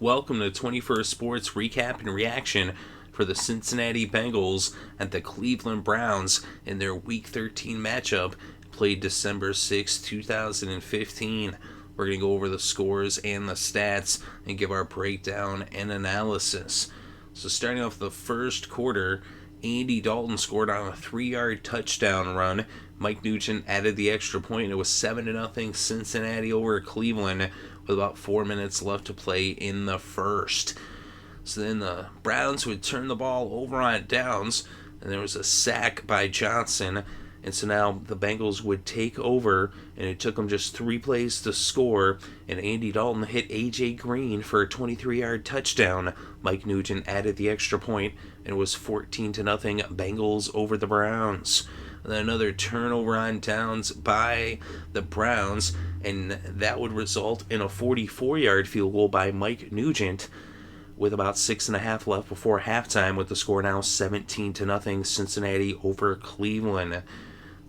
Welcome to 21st Sports Recap and Reaction for the Cincinnati Bengals and the Cleveland Browns in their Week 13 matchup played December 6, 2015. We're going to go over the scores and the stats and give our breakdown and analysis. So starting off the first quarter, Andy Dalton scored on a 3-yard touchdown run. Mike Nugent added the extra point, and it was 7-0 Cincinnati over Cleveland with about 4 minutes left to play in the first. So then the Browns would turn the ball over on downs, and there was a sack by Johnson. And so now the Bengals would take over, and it took them just 3 plays to score, and Andy Dalton hit A.J. Green for a 23-yard touchdown. Mike Nugent added the extra point, and it was 14-0 Bengals over the Browns. And then another turnover on downs by the Browns, and that would result in a 44-yard field goal by Mike Nugent with about 6.5 left before halftime, with the score now 17-0 Cincinnati over Cleveland.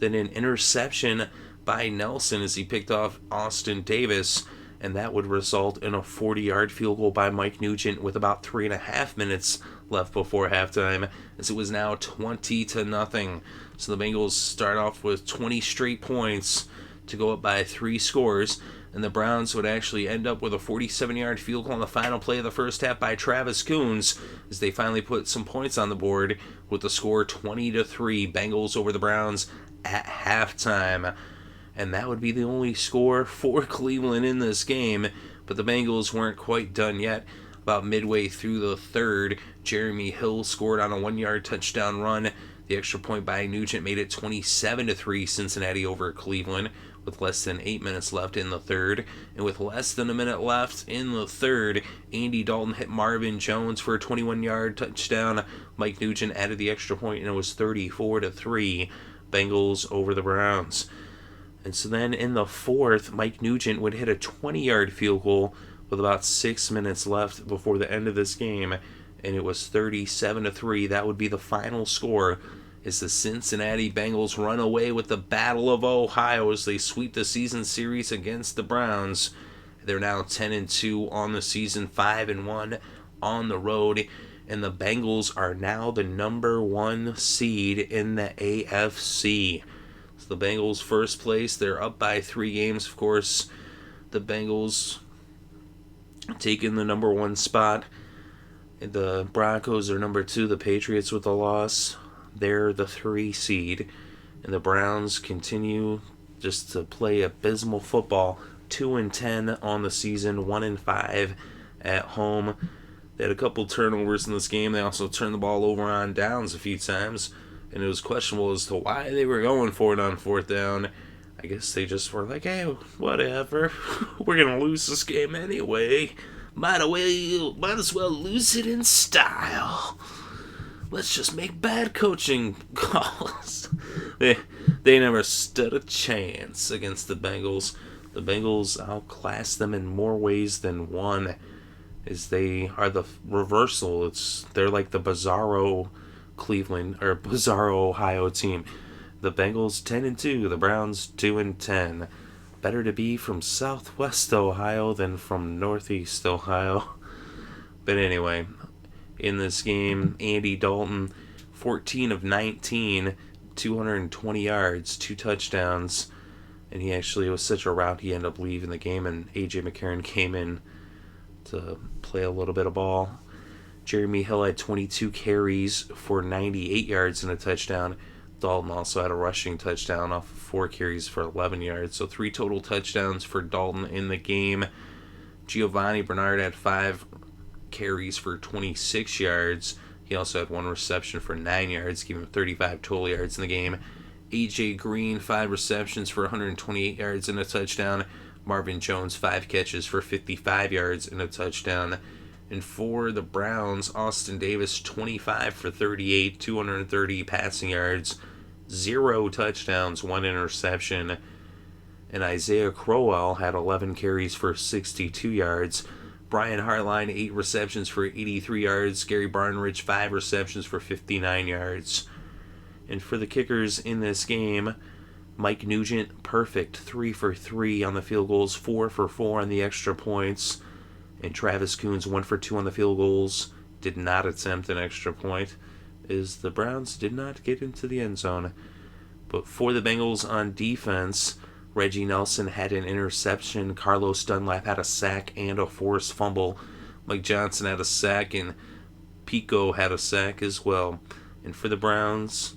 Then an interception by Nelson as he picked off Austin Davis, and that would result in a 40-yard field goal by Mike Nugent with about 3.5 minutes left before halftime, as it was now 20-0. So the Bengals start off with 20 straight points to go up by 3 scores, and the Browns would actually end up with a 47-yard field goal on the final play of the first half by Travis Coons, as they finally put some points on the board with the score 20-3, Bengals over the Browns at halftime. And that would be the only score for Cleveland in this game, but the Bengals weren't quite done yet. About midway through the third, Jeremy Hill scored on a 1-yard touchdown run. The extra point by Nugent made it 27-3 Cincinnati over Cleveland with less than 8 minutes left in the third. And with less than a minute left in the third, Andy Dalton hit Marvin Jones for a 21-yard touchdown. Mike Nugent added the extra point, and it was 34-3 Bengals over the Browns. And so then in the fourth, Mike Nugent would hit a 20-yard field goal with about 6 minutes left before the end of this game, and it was 37-3. That would be the final score as the Cincinnati Bengals run away with the Battle of Ohio as they sweep the season series against the Browns. They're now 10-2 on the season, 5-1 on the road, and the Bengals are now the number 1 seed in the AFC. So the Bengals first place, they're up by 3 games. Of course, the Bengals taking the number 1 spot. The Broncos are number 2, the Patriots with a loss. They're the 3 seed. And the Browns continue just to play abysmal football. 2-10 on the season, 1-5 at home. They had a couple turnovers in this game. They also turned the ball over on downs a few times, and it was questionable as to why they were going for it on 4th down. I guess they just were like, hey, whatever. We're going to lose this game anyway. Might as well lose it in style. Let's just make bad coaching calls. They never stood a chance against the Bengals. The Bengals outclassed them in more ways than one, as they are the reversal. They're like the Bizarro Cleveland or Bizarro Ohio team. The Bengals 10-2, the Browns 2-10. Better to be from Southwest Ohio than from Northeast Ohio. But anyway, in this game, Andy Dalton, 14 of 19, 220 yards, 2 touchdowns, and he actually was such a rout he ended up leaving the game, and A.J. McCarron came in to play a little bit of ball. Jeremy Hill had 22 carries for 98 yards and a touchdown. Dalton also had a rushing touchdown off of 4 carries for 11 yards. So 3 total touchdowns for Dalton in the game. Giovanni Bernard had 5 carries for 26 yards. He also had 1 reception for 9 yards, giving him 35 total yards in the game. A.J. Green, 5 receptions for 128 yards and a touchdown. Marvin Jones, 5 catches for 55 yards and a touchdown. And for the Browns, Austin Davis, 25 for 38, 230 passing yards, 0 touchdowns, 1 interception. And Isaiah Crowell had 11 carries for 62 yards. Brian Hartline, 8 receptions for 83 yards. Gary Barnidge, 5 receptions for 59 yards. And for the kickers in this game, Mike Nugent, perfect, 3 for 3 on the field goals, 4 for 4 on the extra points. And Travis Coons 1 for 2 on the field goals, did not attempt an extra point, as the Browns did not get into the end zone. But for the Bengals on defense, Reggie Nelson had an interception, Carlos Dunlap had a sack and a forced fumble, Mike Johnson had a sack, and Pico had a sack as well. And for the Browns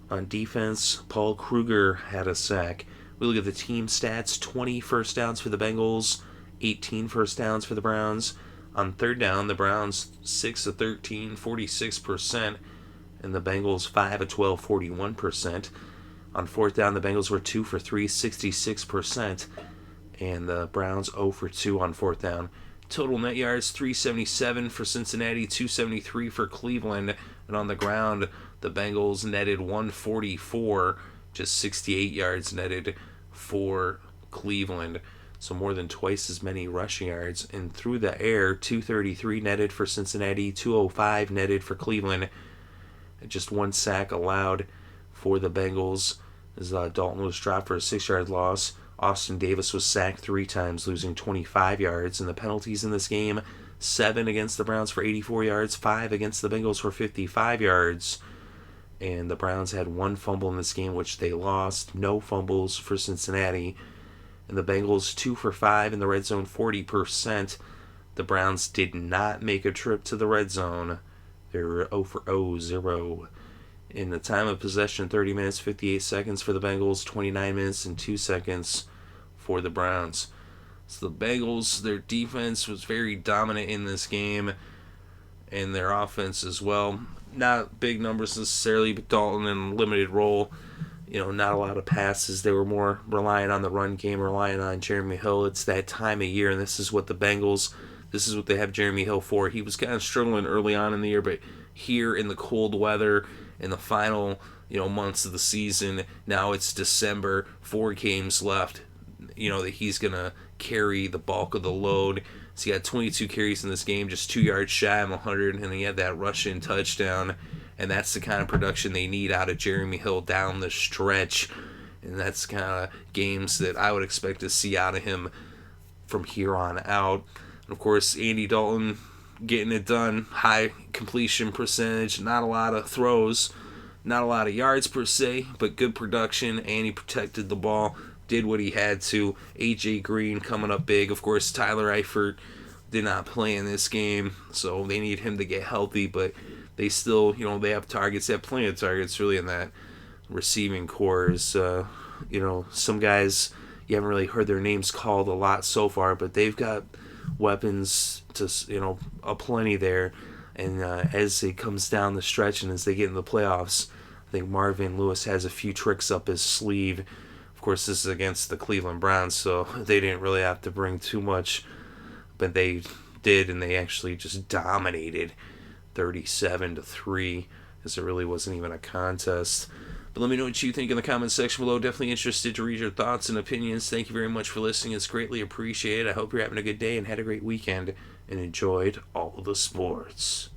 on defense, Paul Kruger had a sack. We look at the team stats: 20 first downs for the Bengals, 18 first downs for the Browns. On third down, the Browns 6 of 13, 46%, and the Bengals 5 of 12, 41%. On fourth down, the Bengals were 2 for 3, 66%, and the Browns 0 for 2 on fourth down. Total net yards, 377 for Cincinnati, 273 for Cleveland, and on the ground, the Bengals netted 144, just 68 yards netted for Cleveland. So more than twice as many rushing yards. And through the air, 233 netted for Cincinnati, 205 netted for Cleveland. Just one sack allowed for the Bengals as Dalton was dropped for a 6-yard loss. Austin Davis was sacked 3 times, losing 25 yards. And the penalties in this game, 7 against the Browns for 84 yards, 5 against the Bengals for 55 yards. And the Browns had 1 fumble in this game, which they lost. No fumbles for Cincinnati. And the Bengals 2 for 5 in the red zone, 40%. The Browns did not make a trip to the red zone. They were 0 for 0. In the time of possession, 30 minutes, 58 seconds for the Bengals, 29 minutes and 2 seconds for the Browns. So the Bengals, their defense was very dominant in this game, and their offense as well. Not big numbers necessarily, but Dalton in a limited role. Not a lot of passes. They were more relying on the run game, relying on Jeremy Hill. It's that time of year, and this is what they have Jeremy Hill for. He was kind of struggling early on in the year, but here in the cold weather, in the final, months of the season, now it's December, 4 games left, that he's going to carry the bulk of the load. So he had 22 carries in this game, just 2 yards shy of 100, and he had that rush-in touchdown. And that's the kind of production they need out of Jeremy Hill down the stretch. And that's the kind of games that I would expect to see out of him from here on out. And of course, Andy Dalton getting it done. High completion percentage. Not a lot of throws. Not a lot of yards per se, but good production. And he protected the ball. Did what he had to. A.J. Green coming up big. Of course, Tyler Eifert did not play in this game. So they need him to get healthy. But they still, they have targets. They have plenty of targets, really, in that receiving core. Some guys, you haven't really heard their names called a lot so far, but they've got weapons to, aplenty there. And as it comes down the stretch and as they get in the playoffs, I think Marvin Lewis has a few tricks up his sleeve. Of course, this is against the Cleveland Browns, so they didn't really have to bring too much, but they did, and they actually just dominated 37-3, as it really wasn't even a contest. But let me know what you think in the comments section below. Definitely interested to read your thoughts and opinions. Thank you very much for listening. It's greatly appreciated. I hope you're having a good day and had a great weekend and enjoyed all the sports.